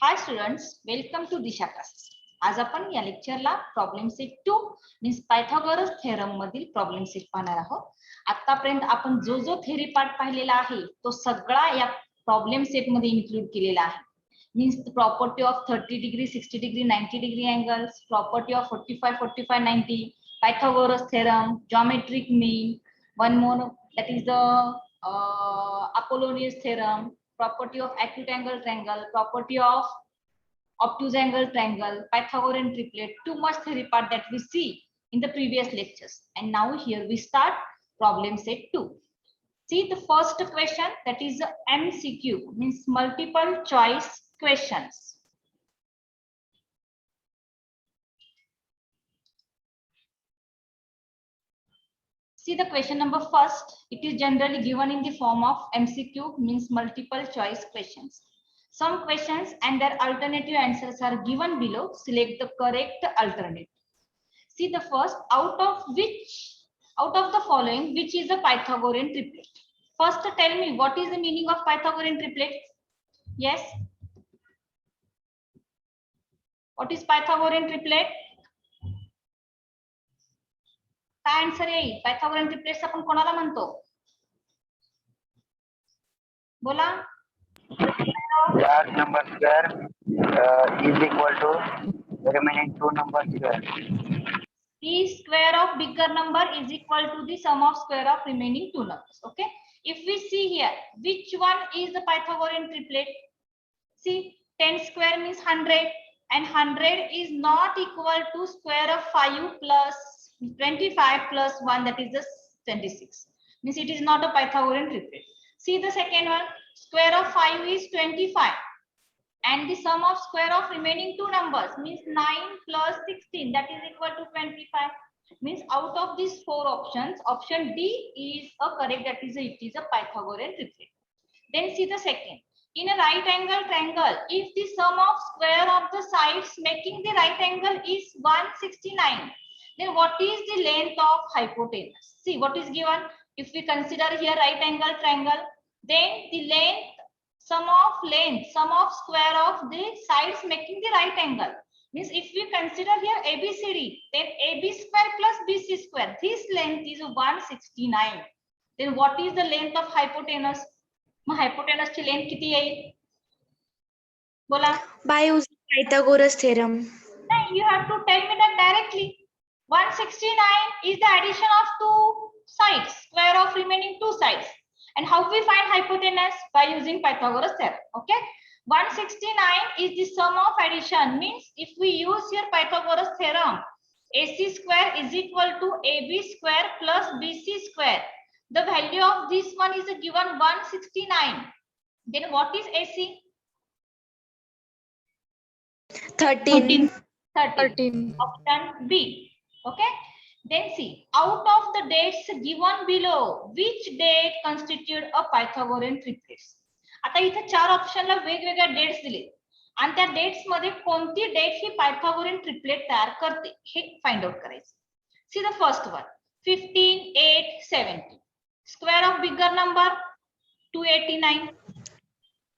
Hi students, welcome to Disha classes. आज आपण या लेक्चरला problem set 2 means Pythagoras theorem मधील प्रॉब्लेम सेट पाहणार आहोत. आतापर्यंत आपण जो जो थेरी पार्ट पाहिलेला आहे तो सगळा या प्रॉब्लेम सेट मध्ये इन्क्लूड केलेला आहे. Means property of 30 degree, 60 degree, 90 degree angles, property of 45, 45, 90, Pythagoras theorem, geometric mean, one more that is the Apollonius theorem, property of acute angle triangle, property of obtuse angle triangle, Pythagorean triplet, too much theory part that we see in the previous lectures. And now here we start problem set 2. See the first question, that is MCQ, means multiple choice questions. See the question number first. It is generally given in the form of MCQ, means multiple choice questions. Some questions and their alternative answers are given below. Select the correct alternative. See the first, out of the following, which is a Pythagorean triplet? First tell me, what is the meaning of Pythagorean triplet? Yes. What is Pythagorean triplet? काय answer येईल? पायथागोरन triplets आपण कोणाला म्हणतो? बोला. Large number square is equal to remaining two number square. The square of bigger number is equal to the sum of square of remaining two numbers. Okay. If we see here, which one is the Pythagorean triplet? See, 10 square means 100, and 100 is not equal to square of 5 plus 25 plus 1, that is the 26. Means it is not a Pythagorean triplet. See the second one, square of 5 is 25, and the sum of square of remaining two numbers means 9 plus 16, that is equal to 25. Means out of these four options, option D is a correct, that is it is a Pythagorean triplet. Then see the second, in a right angle triangle, if the sum of square of the sides making the right angle is 169, then what is the length of hypotenuse? See what is given. If we consider here right angle triangle, then the length, sum of square of the sides making the right angle. Means if we consider here ABCD, then AB square plus BC square, this length is 169. Then what is the length of hypotenuse? Hypotenuse ची length किती येईल? बोला. By using Pythagoras theorem. No, you have to tell me that directly. 169 is the addition of two sides, square of remaining two sides. And how we find hypotenuse? By using Pythagoras theorem. Okay. 169 is the sum of addition. Means if we use here Pythagoras theorem, AC square is equal to AB square plus BC square. The value of this one is given 169. Then what is AC? 13. 13. Option B. Okay. Then see, out of the dates given below, which date constitute a Pythagorean triplet? आता इथे चार ऑप्शनला वेगवेगळ्या dates दिले आणि त्या dates मध्ये कोणती date ही Pythagorean triplet तयार करते हे फाइंड आउट करायचं. See the first one, 15, 8, 70. Square of bigger number 289.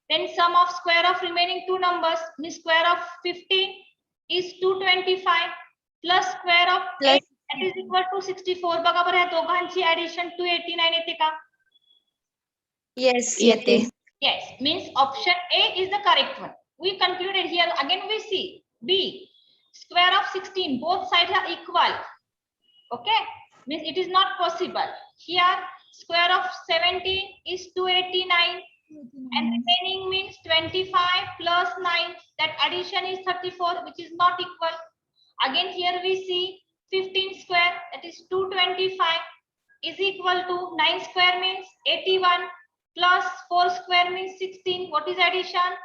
Then sum of square of remaining two numbers means square of 15 is 225 plus square of 8, that is equal to 64. बघा बरं, या दोघांची addition 289 येते का? Yes, येते. Yes, means option A is the correct one. We concluded here. Again we see B, square of 16, both sides are equal. Okay, means it is not possible. Here square of 17 is 289 and remaining means 25 plus 9, that addition is 34, which is not equal. Again here we see 15 square, that is 225 is equal to 9 square means 81 plus 4 square means 16. What is addition?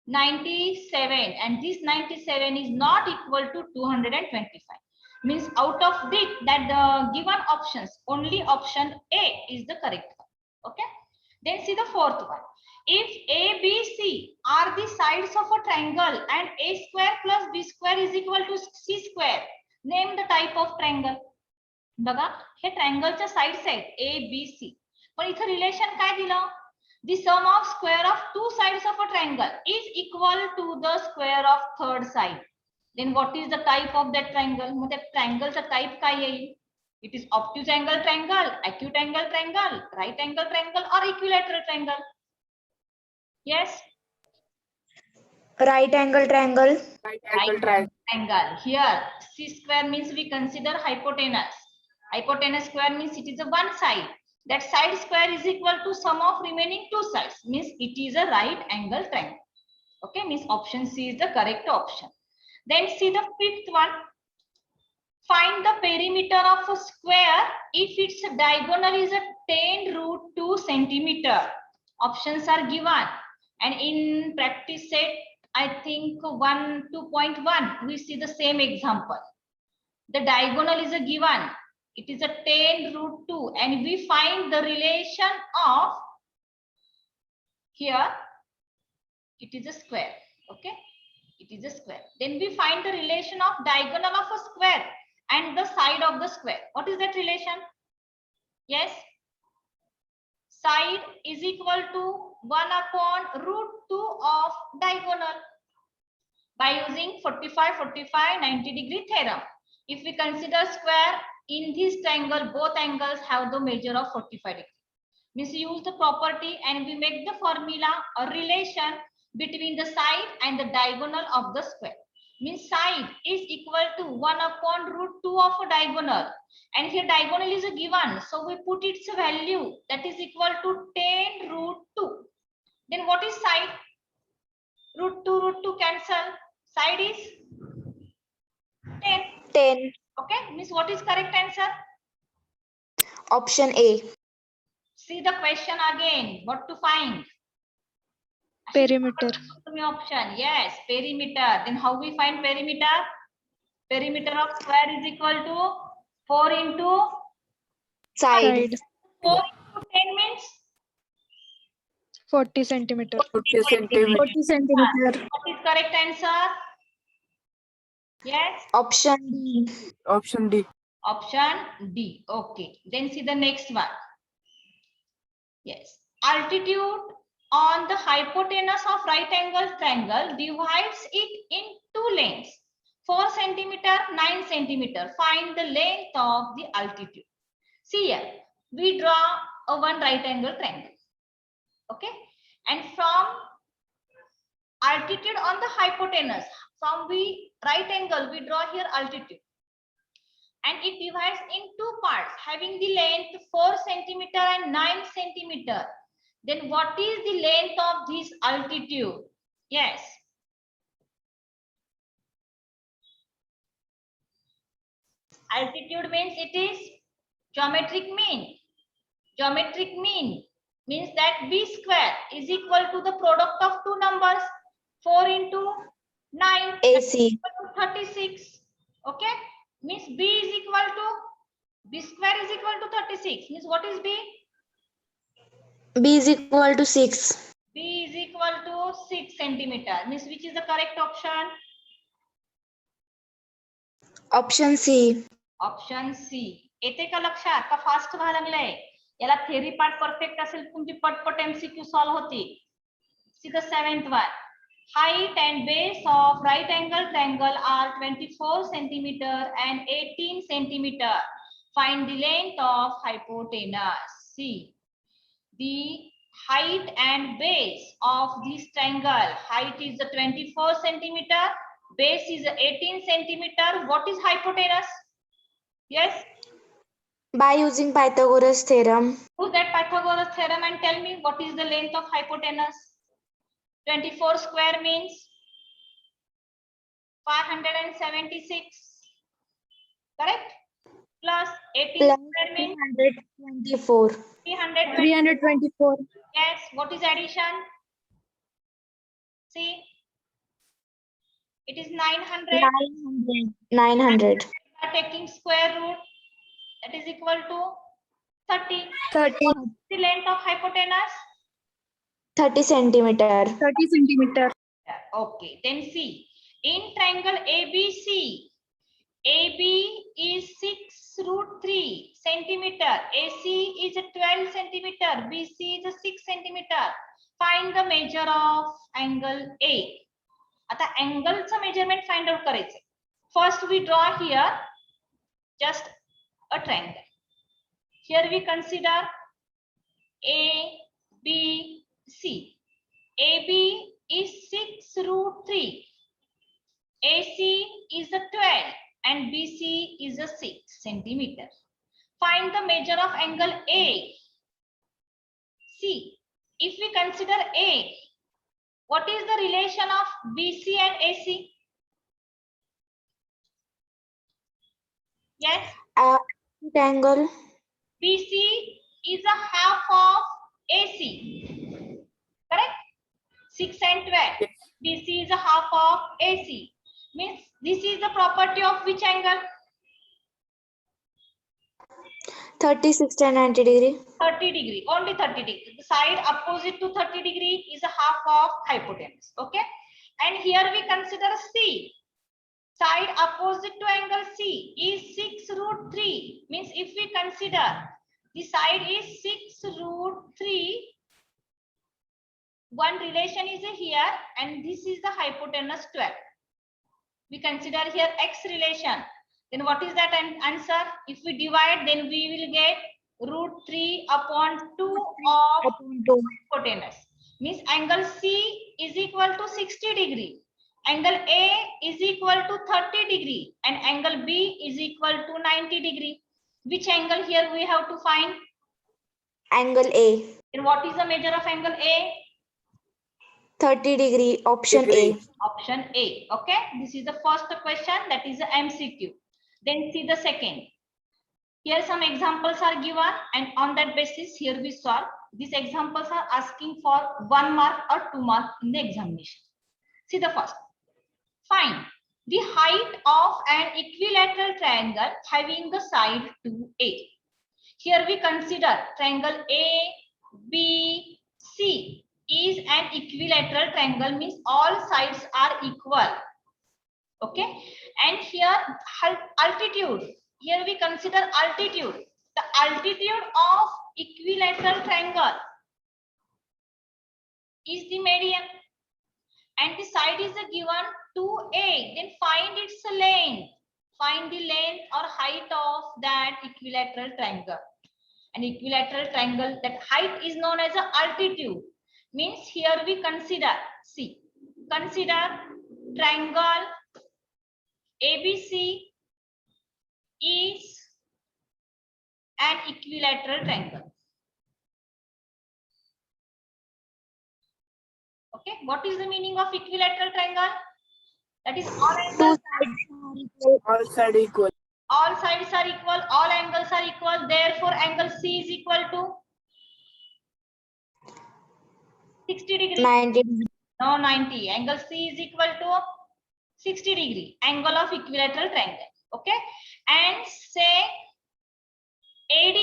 97, and this 97 is not equal to 225. Means out of that the given options, only option A is the correct one. Okay. Then see the fourth one. If A, B, C are the sides of a triangle and A square plus B square is equal to C square, name the type of triangle. बघा, हे ट्रायंगलच्या sides आहेत A, B, C. पण इथे relation काय दिलं? the sum of square of two sides of a triangle is equal to the square of third side. Then what is the type of that triangle? मग त्या triangle चा type काय येईल? It is obtuse angle triangle, acute angle triangle, right angle triangle or equilateral triangle? Yes. Right angle triangle. Right triangle. Here, C square means we consider hypotenuse. Hypotenuse square means it is a one side. That side square is equal to sum of remaining two sides. Means it is a right angle triangle. Okay, means option C is the correct option. Then see the fifth one. Find the perimeter of a square if its diagonal is a 10 root 2 centimeter. Options are given. And in practice set, I think 2.1, we see the same example. The diagonal is a given. It is a 10 root 2 and we find the relation of, here, it is a square. Okay, it is a square. Then we find the relation of diagonal of a square and the side of the square. What is that relation? Yes. Side is equal to 1 upon root 2 of diagonal by using 45, 45, 90 degree theorem. If we consider square in this triangle, both angles have the measure of 45 degree. Means we use the property and we make the formula or relation between the side and the diagonal of the square. Means side is equal to 1 upon root 2 of a diagonal. And here diagonal is a given. So we put its value that is equal to 10 root 2. Then what is side? Root 2 cancel. Side is 10. 10. Okay, means what is correct answer? Option A. See the question again. What to find? Perimeter. Option. Yes, perimeter. Then how we find perimeter? Perimeter of square is equal to 4 into Side. 4 into 10 means 40 centimeter. 40 centimeter. what is correct answer? Yes, Option D. Option D. option D. Okay. Then see the next one. Yes. Altitude on the hypotenuse of right angle triangle divides it in two lengths. 4 centimeter, 9 centimeter. Find the length of the altitude. See here, we draw a one right angle triangle. Okay. And from altitude on the hypotenuse, from the right angle, we draw here altitude. And it divides in two parts having the length 4 centimeter and 9 centimeter. Then what is the length of this altitude? Yes. Altitude means it is geometric mean. Geometric mean means that b square is equal to the product of two numbers. 4 into 9 AC. 36. Okay. Means b is equal to b square is equal to 36. Means what is b? B is equal to 6. B is equal to 6 centimeter. Means which is the correct option? Option C. Option C. येते का लक्षात का fast व्हायला लागलंय? याला theory part perfect असेल तुमची पटपट MCQ सॉल्व होती. See the seventh one. Height and base of right angle triangle are 24 centimeter and 18 centimeter. Find the length of hypotenuse. See, the height and base of this triangle. Height is the 24 centimeter. Base is 18 centimeter. What is hypotenuse? Yes. By using Pythagoras theorem. Use that Pythagoras theorem and tell me what is the length of hypotenuse. 24 square means 576. Correct? Plus 18 Plus square means 324. 320. 324. Yes. What is addition? See, it is 900. 900. 900. We are taking square root. That is equal to 30. 30. The length of hypotenuse. 30 centimeter. 30 centimeter. Okay. Then see, in triangle ABC, AB is 6 root 3 centimeter. AC is 12 centimeter. BC is 6 centimeter. Find the measure of angle A. आता अँगलचं measurement find out करायचं. First we draw here just a triangle. Here we consider A, B, C. AB is 6 root 3. AC is 12 and BC is 6 centimeter. Find the measure of angle A. See, if we consider A, what is the relation of BC and AC? Yes, Angle. BC is a half of AC. Correct? 6 and 12. BC is a half of AC. Means this is the property of which angle? 30, 60 and 90 degree. 30 degree. Only 30 degree. The side opposite to 30 degree is a half of hypotenuse. Okay. And here we consider C. Side opposite to angle C is 6 root 3. Means if we consider the side is 6 root 3, one relation is here and this is the hypotenuse 12. We consider here x relation. Then what is that answer? If we divide, then we will get root 3 upon 2 of hypotenuse. Means angle C is equal to 60 degree. Angle A is equal to 30 degree and angle B is equal to 90 degree. Which angle here we have to find? Angle A. Then what is the measure of angle A? 30 degree. Option A. Option A. Okay. This is the first question, that is the MCQ. Then see the second. Here some examples are given and on that basis here we solve. These examples are asking for 1 mark or 2 mark in the examination. See the first. Find the height of an equilateral triangle having the side 2A. Here we consider triangle A, B, C is an equilateral triangle, means all sides are equal. Okay. And here altitude. Here we consider altitude. The altitude of equilateral triangle is the median. And the side is given 2A. Then find its length. Find the length or height of that equilateral triangle. An equilateral triangle, that height is known as a altitude. Means here we consider, see, consider triangle ABC is an equilateral triangle. Okay, what is the meaning of equilateral triangle? That is all angles All side equal. all sides are equal, all angles are equal. Therefore, angle C is equal to 60 degree. 90. No, 90. Angle C is equal to 60 degree. Angle of equilateral triangle. Okay. And say AD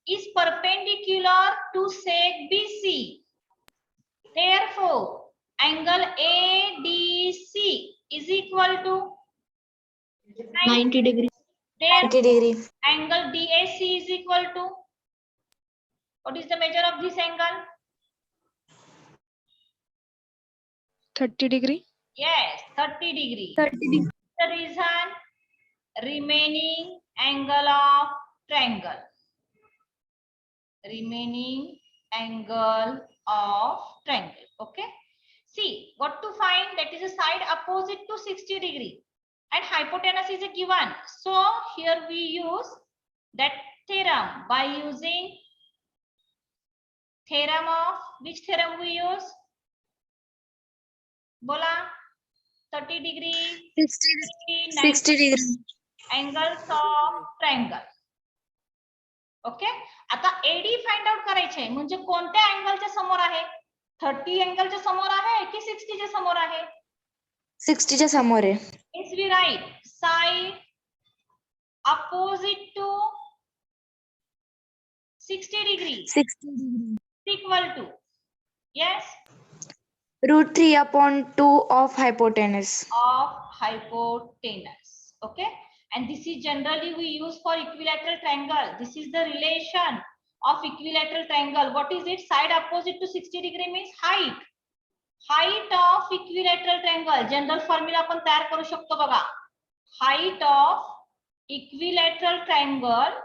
is perpendicular to sec BC. Therefore, angle ADC is equal to 90 degree. There, 90 degree. angle DAC is equal to, what is the measure of this angle? 30 degree. Yes, 30 degree. 30 degree. The reason, remaining angle of triangle. Remaining angle of triangle. Okay. See, what to find? That is a side opposite to 60 degree. And hypotenuse is a given. So here we use that theorem by using theorem of, which theorem we use? Bola, 30 degree, 60 degree. angles of triangle. Okay. आता AD find out करायचे म्हणजे कोणत्या अँगलच्या समोर आहे? 30 अँगलच्या समोर आहे की 60 च्या समोर आहे? 60 च्या समोर आहे. Means we write side opposite to 60 degree 60 degree. equal to, yes, Root 3 upon 2 of hypotenuse. of hypotenuse. Okay, and this is generally we use for equilateral triangle. This is the relation of equilateral triangle. What is it? Side opposite to 60 degree means height. Height of equilateral triangle. General formula आपण तयार करू शकतो बघा. Height of equilateral triangle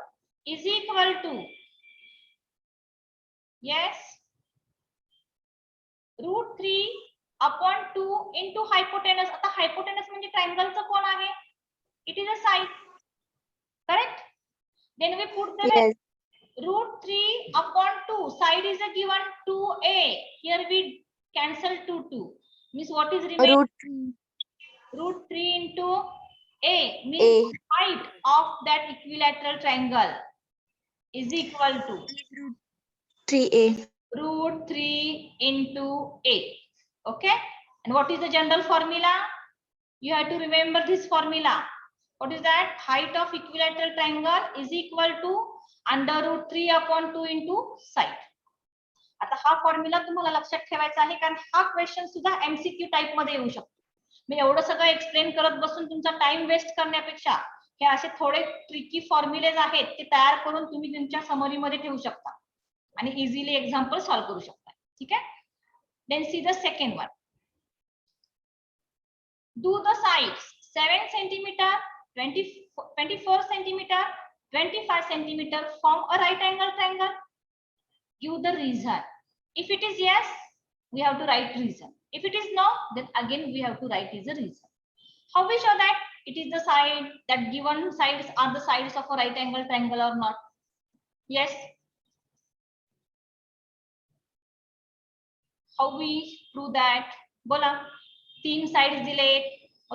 is equal to, yes, √3 upon 2 into hypotenuse. आता hypotenuse म्हणजे ट्रायंगलचं कोण आहे? It is a side, correct? Then we put the Yes. √3 upon 2. Side is a given 2a. Here we cancel 2. Means what is remaining? √3 into a means height of that equilateral triangle is equal to 3a. √3 into a. Okay, and what is the general formula? You have to remember this formula. What is that? Height of equilateral triangle is equal to under √3 upon 2 into side. आता हा formula तुम्हाला लक्षात ठेवायचा आहे, कारण हा question सुद्धा MCQ type मध्ये येऊ शकतो. मी एवढं सगळं एक्सप्लेन करत बसून तुमचा टाइम वेस्ट करण्यापेक्षा हे असे थोडे ट्रिकी फॉर्म्युलेज आहेत ते तयार करून तुम्ही तुमच्या समरी मध्ये ठेवू शकता आणि इझिली एक्झाम्पल सॉल्व्ह करू शकता. ठीक आहे. Then see the second one. Do the sides 7 centimeter, 24 centimeter, 25 centimeter form a right angle triangle. Give the reason. If it is yes, we have to write reason. If it is no, then again we have to write is a reason. How we show that it is the side, that given sides are the sides of a right angle triangle or not? Yes. How we prove that? बोला. 3 sides दिलेत,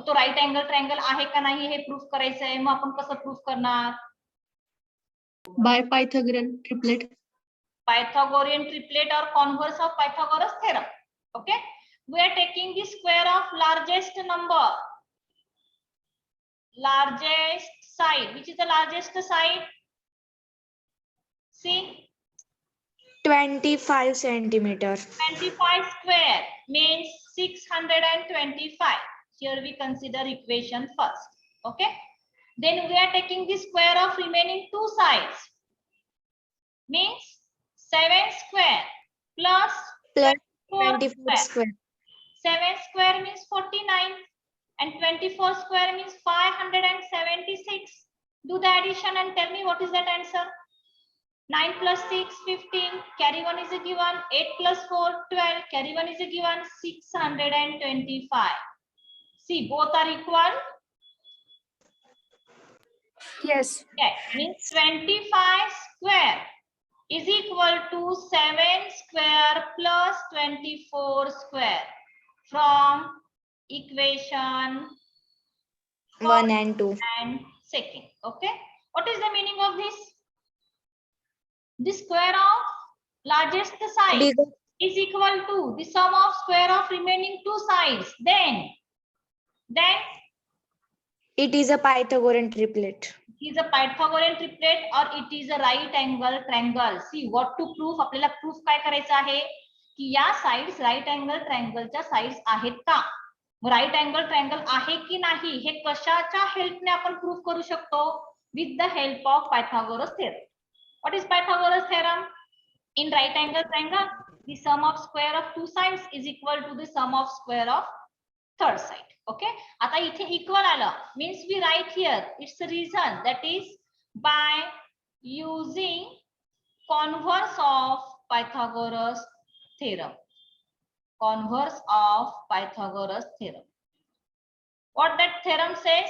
तो right angle triangle आहे का नाही हे proof करायचं आहे. मग आपण कसं प्रूफ करणार? By Pythagorean triplet. Pythagorean triplet or converse of Pythagoras theorem. Okay, we are taking the square of largest number, largest side. Which is the largest side? See, 25 centimeter. 25 square means 625. Here we consider equation first. Okay, then we are taking the square of remaining two sides, means 7 square plus Plus 24 24 square. 7 square means 49 and 24 square means 576. Do the addition and tell me what is that answer. 9 plus 6, 15. Carry 1 is a given. 8 plus 4, 12. Carry 1 is a given. 625. See, both are equal. Yes. Yes, means 25 square is equal to 7 square plus 24 square from equation 1 and 2. and second. Okay, what is the meaning of this? The square of largest side Bigger. is equal to the sum of square of remaining two sides. Then It is a Pythagorean triplet. it is a Pythagorean triplet or it is a right angle triangle. See, what to prove? आपल्याला proof काय करायचं आहे की या sides right angle ट्रायंगलच्या sides आहेत का. Right angle triangle आहे की नाही हे कशाच्या हेल्पने आपण प्रूफ करू शकतो? With the help of Pythagoras theorem. What is Pythagoras theorem? In right angle triangle, the sum of square of two sides is equal to the sum of square of third side. Okay, आता इथे equal आलं means we write here its reason, that is by using converse of Pythagoras theorem. Converse of Pythagoras theorem. What that theorem says?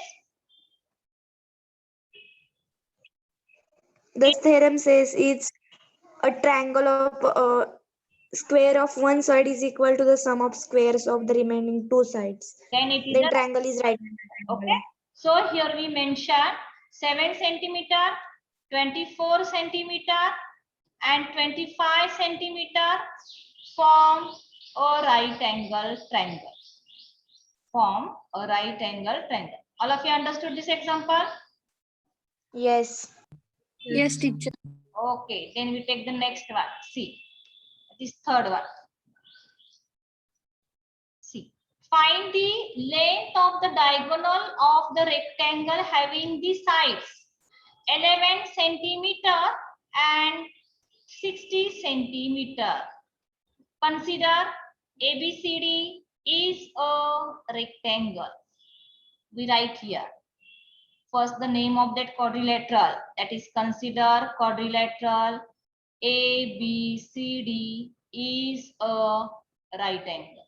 The theorem says it's a triangle of square of one side is equal to the sum of squares of the remaining two sides. Then it is Then a triangle is right. okay. So here we mention 7 centimeter, 24 centimeter and 25 centimeter form a right angle triangle. Form a right angle triangle. All of you understood this example? Yes. Yes, teacher. Okay, then we take the next one. See, this third one. See, Find the length of the diagonal of the rectangle having the sides 11 centimeter and 60 centimeter. Consider ABCD is a rectangle. We write here. First, the name of that quadrilateral, that is consider quadrilateral ABCD is a right angle.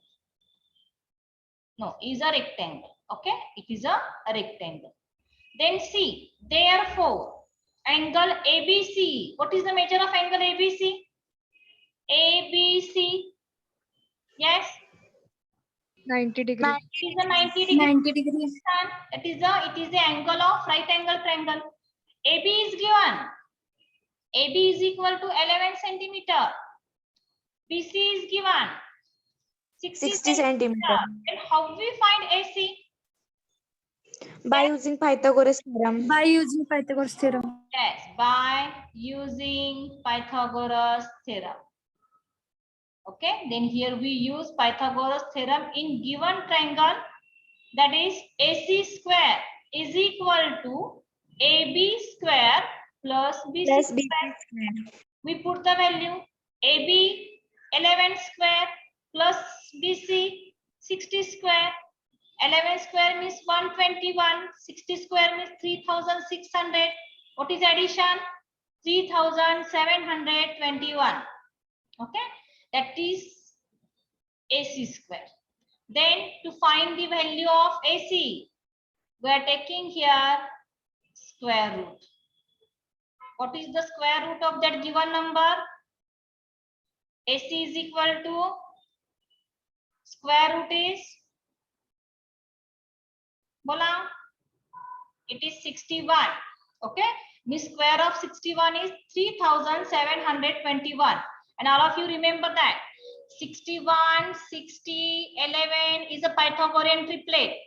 No, is a rectangle. Okay, it is a rectangle. Then see, therefore, angle ABC. What is the measure of angle ABC? ABC. Yes, 90 degree. it is a 90 degree. 90 degree. It is the angle of right angle triangle. AB is given. AB is equal to 11 centimeter. BC is given 60 centimeter. And how we find AC? By using Pythagoras theorem. By using Pythagoras theorem. Yes, by using Pythagoras theorem. Okay, then here we use Pythagoras theorem in given triangle, that is AC square is equal to AB square plus BC Plus BC square. square. We put the value AB 11 square plus BC 60 square. 11 square means 121. 60 square means 3600. What is addition? 3721. Okay, that is AC square. Then to find the value of AC, we are taking here square root. What is the square root of that given number? AC is equal to square root is, bola, it is 61. Okay, the square of 61 is 3721. And all of you remember that 61, 60, 11 is a Pythagorean triplet.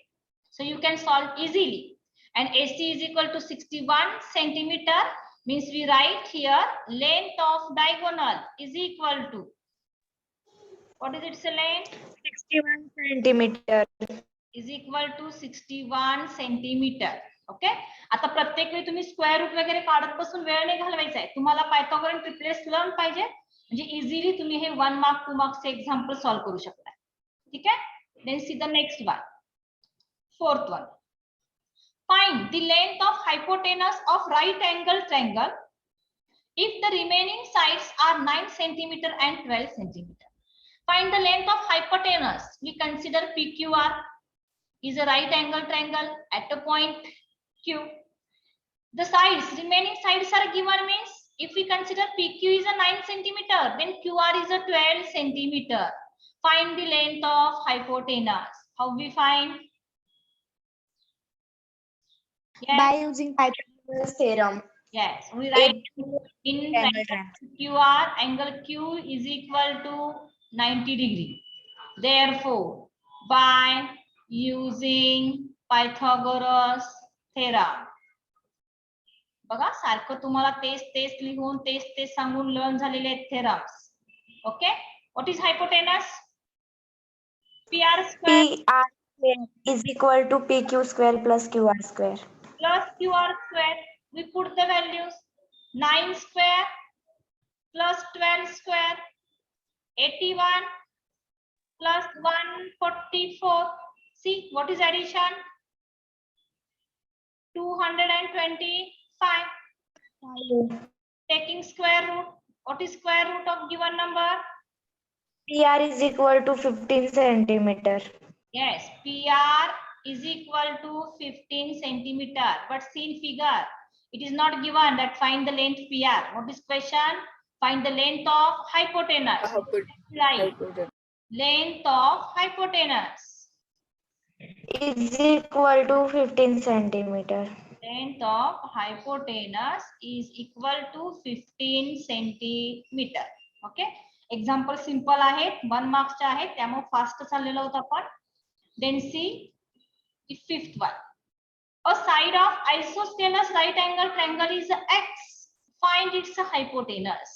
So you can solve easily. And AC is equal to 61 centimeter, means we write here length of diagonal is equal to, what is its length? 61 centimeter. Is equal to 61 centimeter. Okay, आता प्रत्येक वेळी तुम्ही square root वगैरे काढत बसून वेळ नाही घालवायचा आहे. तुम्हाला पायथागोरन ट्रिपलेट्स लर्न पाहिजे, म्हणजे इझिली तुम्ही हे 1 मार्क 2 मार्क्सचे एक्झाम्पल सॉल्व्ह करू शकता. ठीक आहे. Then see the next one, fourth one. Find the length of hypotenuse of right angle triangle if the remaining sides are 9 centimeter and 12 centimeter. Find the length of hypotenuse. We consider PQR is a right angle triangle at a point Q. The sides, remaining sides are given, means if we consider PQ is a 9 centimeter, then QR is a 12 centimeter. Find the length of hypotenuse. How we find? Yes. By using Pythagoras theorem. Yes, we write in Angle triangle. QR, angle Q is equal to 90 degree. Therefore, by using Pythagoras theorem. बघा, सारखं तुम्हाला तेच लिहून तेच सांगून learn झालेले आहेत theorems. Okay, what is hypotenuse? PR square PR is equal to PQ square plus QR square. plus QR square. We put the values 9 square plus 12 square, 81 plus 144. See, what is addition? 225. Taking square root. What is square root of given number? PR is equal to 15 centimeter. Yes, PR is equal to 15 centimeter. But see in figure, it is not given that find the length PR. What is question? Find the length of hypotenuse. Right. Length of hypotenuse. Is equal to 15 centimeter. Length of hypotenuse is equal to 15 centimeter. Okay. Example simple आहेत, 1 marks चे आहेत, त्यामुळे fast चाललेलो होतो आपण. Then see the fifth one. A side of isosceles right angle triangle is X. Find its hypotenuse.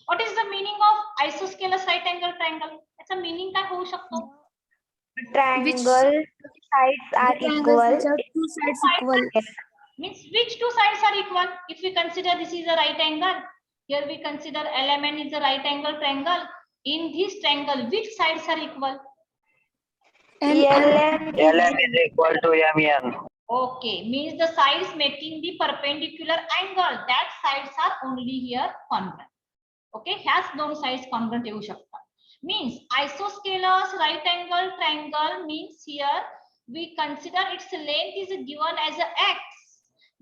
What is the meaning of isosceles right angle triangle? याचा meaning काय होऊ शकतो? triangle sides are triangles equal. which have two sides equal. Means which two sides are equal? If we consider this is a right angle, here we consider LMN is a right angle triangle. In this triangle, which sides are equal? LM LM is equal to MEN. Okay, means the sides making the perpendicular angle, that sides are only here congruent. Okay, ह्याच दोन sides congruent येऊ शकतात. Means isosceles right angle triangle means here we consider its length is given as a x.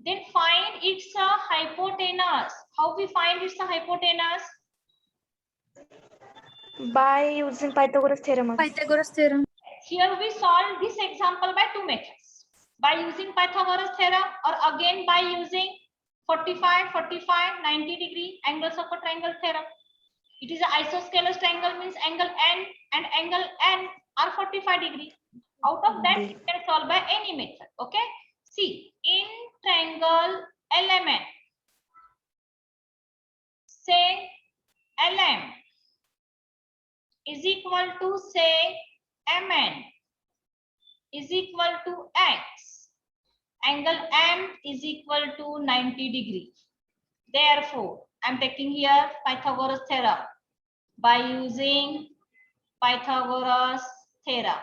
Then find its hypotenuse. How we find its hypotenuse? by using Pythagoras theorem. Pythagoras theorem. Here we solve this example by two methods. By using Pythagoras theorem or again by using 45, 45, 90 degree angles of a triangle theorem. It is an isosceles triangle means angle N and angle N are 45 degree. Out of that, you can solve by any method. Okay. See, in triangle LMN, say LM is equal to say MN is equal to X. Angle M is equal to 90 degree. Therefore, I'm taking here Pythagoras theorem by using Pythagoras theorem.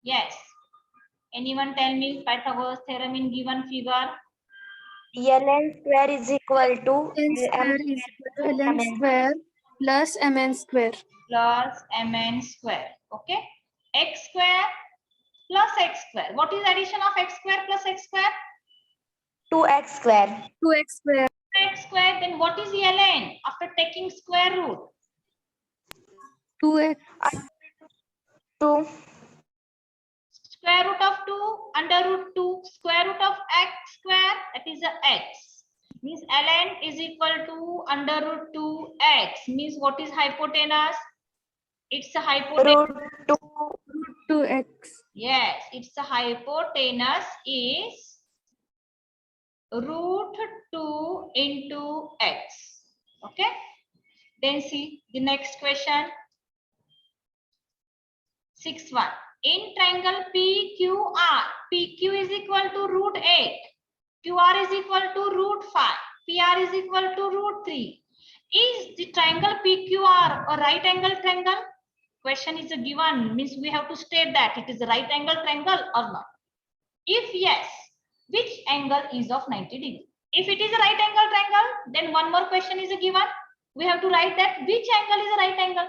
Yes. Anyone tell me Pythagoras theorem in given figure? ln square is equal to N square is equal to ln square plus mn square. Plus mn square. Okay. X square plus x square. What is addition of x square plus x square? 2x square. 2x square. X square. Then what is ln after taking square root? 2x. 2 Square root of 2 under root 2 square root of x square, that is a x, means ln is equal to under root 2x, means what is hypotenuse? It's a hypotenuse. root 2x. Yes, it's a hypotenuse is root 2 into x. Okay. Then see the next question. 6-1. In triangle PQR, PQ is equal to root 8, QR is equal to root 5, PR is equal to root 3. Is the triangle PQR a right angle triangle? Question is a given, means we have to state that it is a right angle triangle or not. If yes, which angle is of 90 degree? If it is a right angle triangle, then one more question is a given. We have to write that which angle is a right angle.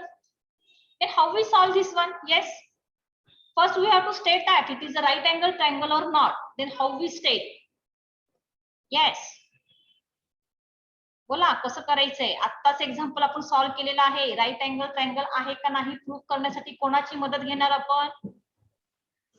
Then how we solve this one? Yes. First, we have to state that it is a right angle triangle or not. Then how we state? Yes. बोला कसं करायचंय? आत्ताच example आपण solve केलेला आहे. Right angle triangle आहे का नाही प्रूव्ह करण्यासाठी कोणाची मदत घेणार आपण?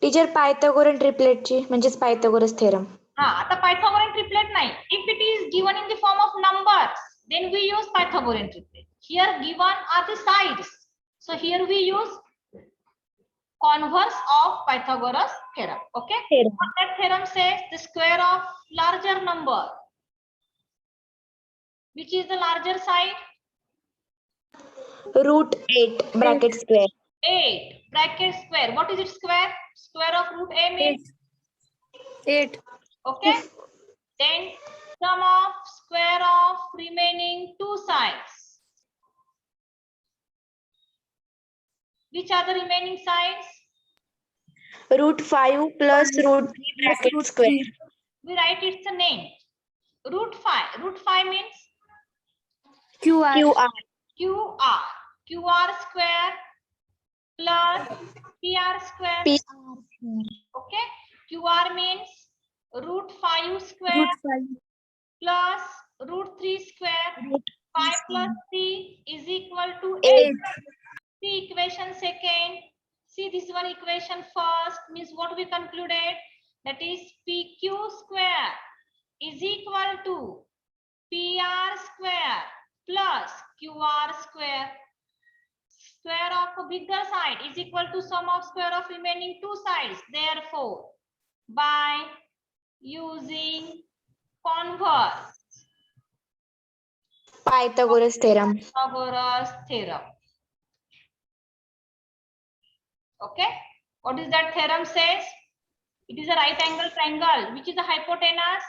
टीचर पायथागोरन ट्रिपलेटची म्हणजेच पायथागोरस थेरम. हा, आता पायथागोरन ट्रिपलेट नाही. If it is given in the form of numbers, then we use Pythagorean triplet. Here given are the sides. So here we use converse of Pythagoras theorem. Okay. What that theorem says, the square of larger number. Which is the larger side? root 8 bracket square. 8 bracket square. What is it square? Square of root a means 8. okay. Then sum of square of remaining two sides. Which are the remaining sides? root 5 plus root 3 bracket square. We write its name. Root 5. Root 5 means QR. QR. QR. QR square plus PR square. Okay. QR means root 5 square Root 5. plus root 3 square. 5 plus 3 is equal to 8. 8. See equation second. See this one equation first, means what we concluded, that is PQ square is equal to PR square plus QR square. Square of a bigger side is equal to sum of square of remaining two sides. Therefore, by using converse Pythagoras theorem. Pythagoras theorem. Okay. What is that theorem says? It is a right angle triangle. Which is the hypotenuse?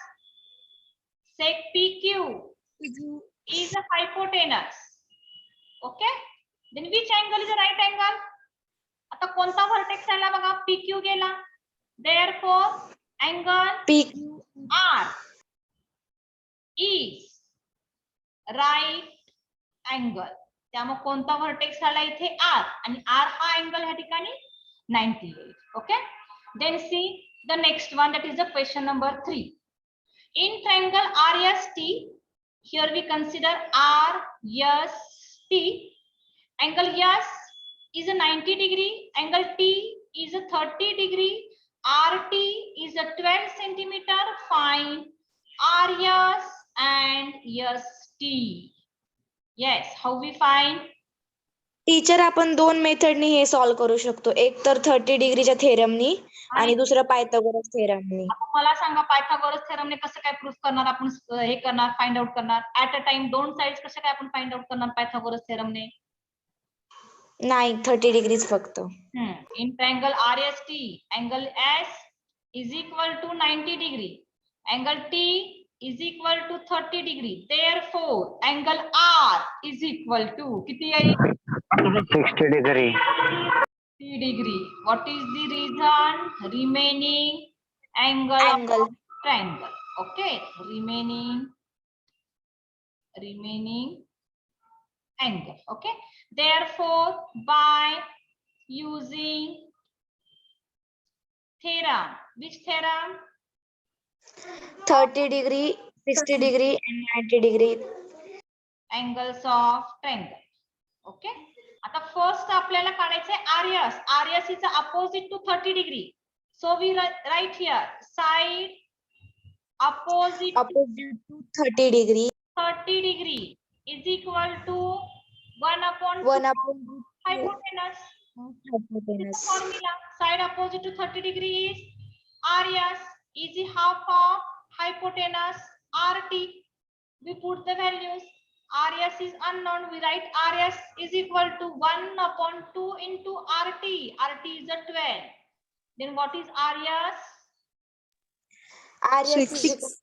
Sec PQ is a hypotenuse. Okay. Then which angle is a right angle? आता कोणता vertex आला बघा? PQ गेला. Therefore, angle R is right angle. त्यामुळे कोणता vertex आला इथे R आणि R हा angle ह्या ठिकाणी 90 येईल. Okay. Then see the next one, that is the question number 3. In triangle RST, here we consider RST. Angle S is a 90 degree, angle T is a 30 degree, RT is a 12 centimeter. Find RS and ST. Yes, how we find? Teacher आपण दोन मेथडनी हे solve करू शकतो. एक तर 30 डिग्रीच्या थेरमनी आणि दुसरं Pythagoras थेरमनी. मला सांगा Pythagoras थेरमने कसं काय प्रूफ करणार आपण, हे करणार, फाइंड आउट करणार ऍट अ टाइम दोन साइड्स कसं काय आपण फाइंड आउट करणार पायथागोरस थेरमने? नाही 30 डिग्रीज फक्त. In triangle RST, angle S is equal to 90 degree, angle T is equal to 30 degree. Therefore, angle R is equal to किती येईल? 60 degree. 60 degree. What is the reason? Remaining angle of triangle. Okay, remaining angle. Okay, therefore by using theorem, which theorem? 30 degree, 60 degree and 90 degree Angles of triangle. Okay, आता first आपल्याला काढायचंय RS. RS is opposite to 30 degree. So we write here side opposite to 30 degree 30 degree is equal to 1 upon 1 upon hypotenuse. hypotenuse. Formula side opposite to 30 degree is RS is the half of hypotenuse RT. We put the values. RS is unknown. We write RS is equal to 1 upon 2 into RT. RT is a 12. Then what is RS? RS is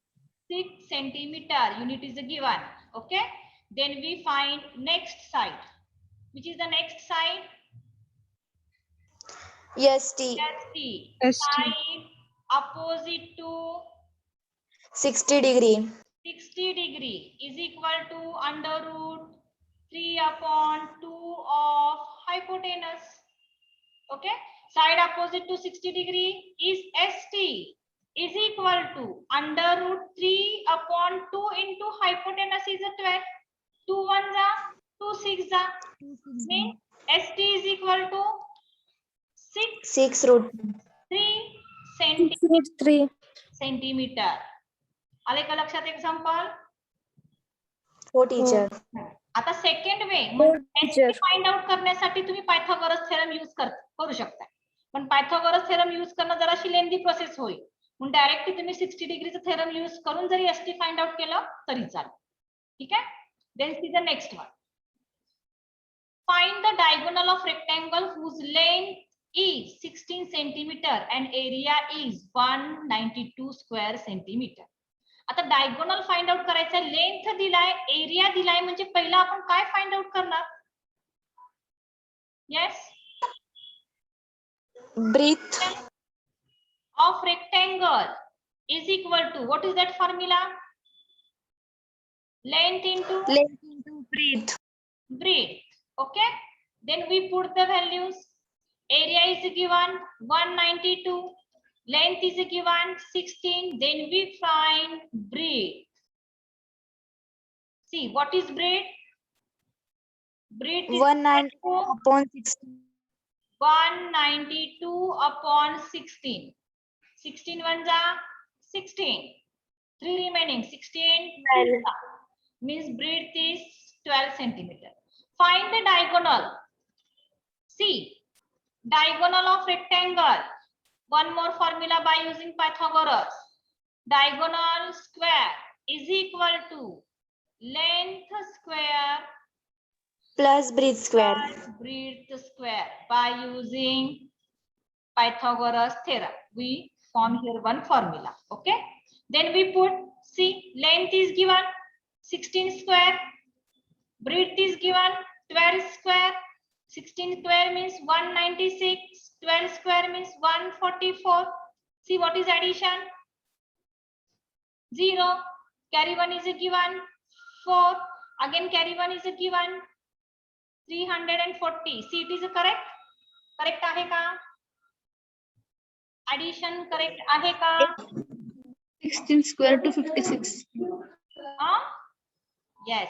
6 centimeter. Unit is given. Okay. Then we find next side. Which is the next side? ST. Side opposite to 60 degree 60 degree is equal to under root 3 upon 2 of hypotenuse. Okay. Side opposite to 60 degree is ST is equal to under root 3 upon 2 into hypotenuse is a 12. 2 1 जा 2 6 जा. Means ST is equal to 6 root 3 centimeter. आले का लक्षात example? हो teacher. आता second वे find out करण्यासाठी तुम्ही Pythagoras theorem use करू शकता, पण पायथागोरस थेरम यूज करणं जराशी लेंदी प्रोसेस होईल, म्हणून डायरेक्टली तुम्ही 60 डिग्रीचं थेरम यूज करून जरी एसटी फाइंड आउट केलं तरी चालेल. ठीक आहे. Then see the next one. Find the diagonal of rectangle whose length is 16 centimeter and area is 192 square centimeter. आता डायगोनल फाइंड आउट करायचा, लेंथ दिलाय, एरिया दिलाय, म्हणजे पहिला आपण काय फाइंड आउट करणार? Yes, breadth of rectangle is equal to what is that formula? Length into breadth. Okay, then we put the values. Area is given 192, length is given 16, then we find breadth. See, what is breadth? Breadth is 192 upon 16. 192 upon 16. 16 1 जा 16. 3 remaining 16 means breadth is 12 centimeter. Find the diagonal. See, diagonal of rectangle. One more formula by using Pythagoras. Diagonal square is equal to length square plus breadth square. by using Pythagoras theorem. We form here one formula. Okay. Then we put, see, length is given 16 square, breadth is given 12 square. 16 square means 196, 12 square means 144. See what is addition? 0. Carry 1 is a given 4. Again carry 1 is a given 340. See, it is a correct? Correct आहे का? Addition correct आहे का? 16 square to 56. Yes.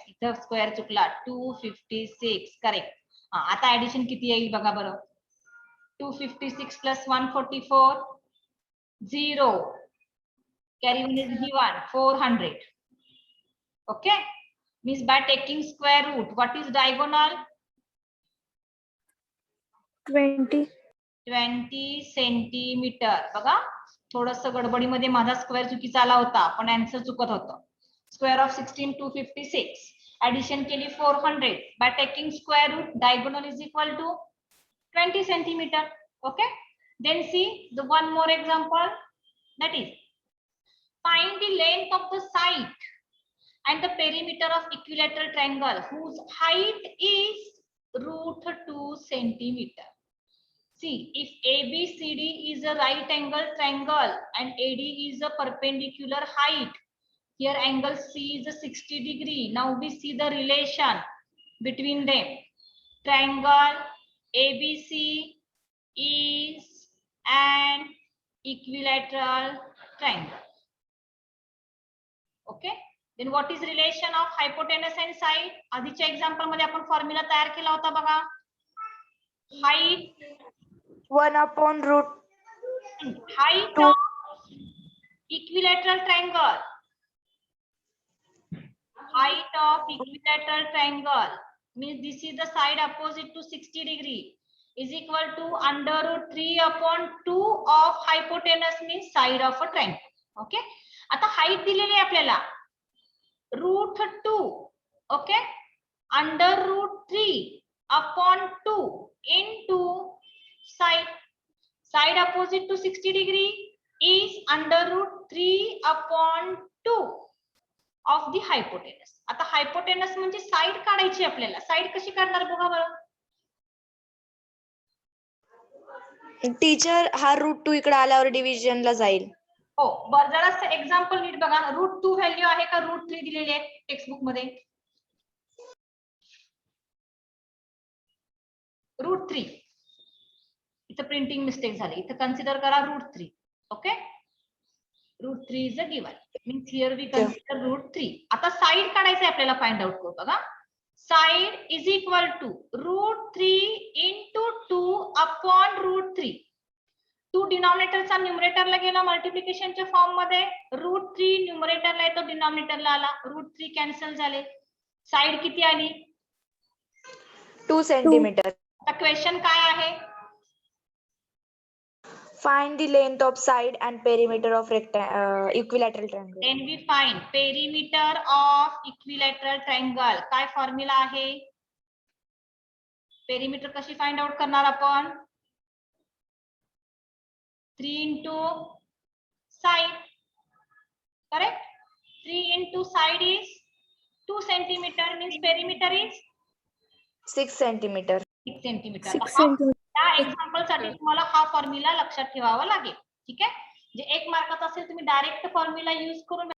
इथं square चुकला. 256 correct. आता addition किती येईल बघा बरं. 256 plus 144 0. Carry 1 is given 400. Okay. Means by taking square root, what is diagonal? 20. 20 centimetre. बघा थोडस गडबडीमध्ये माझा स्क्वेअर चुकीचा आला होता, पण आन्सर चुकत होतं. Square of 16 256. Addition केली 400. By taking square root, diagonal is equal to 20 centimeter. Okay. Then see the one more example. That is, find the length of the side and the perimeter of equilateral triangle whose height is √2 centimeter. See, if ABCD is a right angle triangle and AD is a perpendicular height, here angle C is a 60 degree. Now we see the relation between them. Triangle ABC is an equilateral triangle. Okay. Then what is relation of hypotenuse and side? आधीच्या example मध्ये आपण formula तयार केला होता बघा. Height 1/√2. height of equilateral triangle. Height of equilateral triangle means this is the side opposite to 60 degree is equal to √3/2 of hypotenuse means side of a triangle. Okay. आता height दिलेली आहे आपल्याला √2. Okay. √3/2 into side. Side opposite to 60 degree is √3/2 of the hypotenuse. आता hypotenuse म्हणजे side काढायची आपल्याला. Side कशी काढणार बघा बरं. टीचर हा √2 इकडे आल्यावर डिव्हिजनला जाईल. हो बरं, जरा एक्झाम्पल नीट बघा. √2 व्हॅल्यू आहे का √3 दिलेली आहे टेक्स्टबुक मध्ये? √3. इथं प्रिंटिंग मिस्टेक झाली. इथं कन्सिडर करा √3. ओके. √3 is a given. Means here we consider √3. आता साइड काढायचं आपल्याला फाइंड आउट करू बघा. Side is equal to √3 into 2/√3. 2 डिनॉमिनेटरचा न्यूमरेटरला गेला मल्टिप्लिकेशनच्या फॉर्म मध्ये. √3 न्यूमरेटरला येतो, डिनॉमिनेटरला आला. √3 कॅन्सल झाले. साइड किती आली? 2 सेंटीमीटर. आता क्वेश्चन काय आहे? Find the length of side and perimeter of equilateral triangle. Then we find perimeter of equilateral triangle. काय फॉर्म्युला आहे? पेरिमीटर कशी फाइंड आउट करणार आपण? 3 into side. Correct? 3 into side is 2 centimeter means perimeter is 6 centimeter. 6 centimeter. 6 centimeter. त्या example साठी तुम्हाला हा formula लक्षात ठेवावा लागेल. ठीक आहे. जे 1 मार्काचा असेल तुम्ही डायरेक्ट फॉर्म्युला यूज करून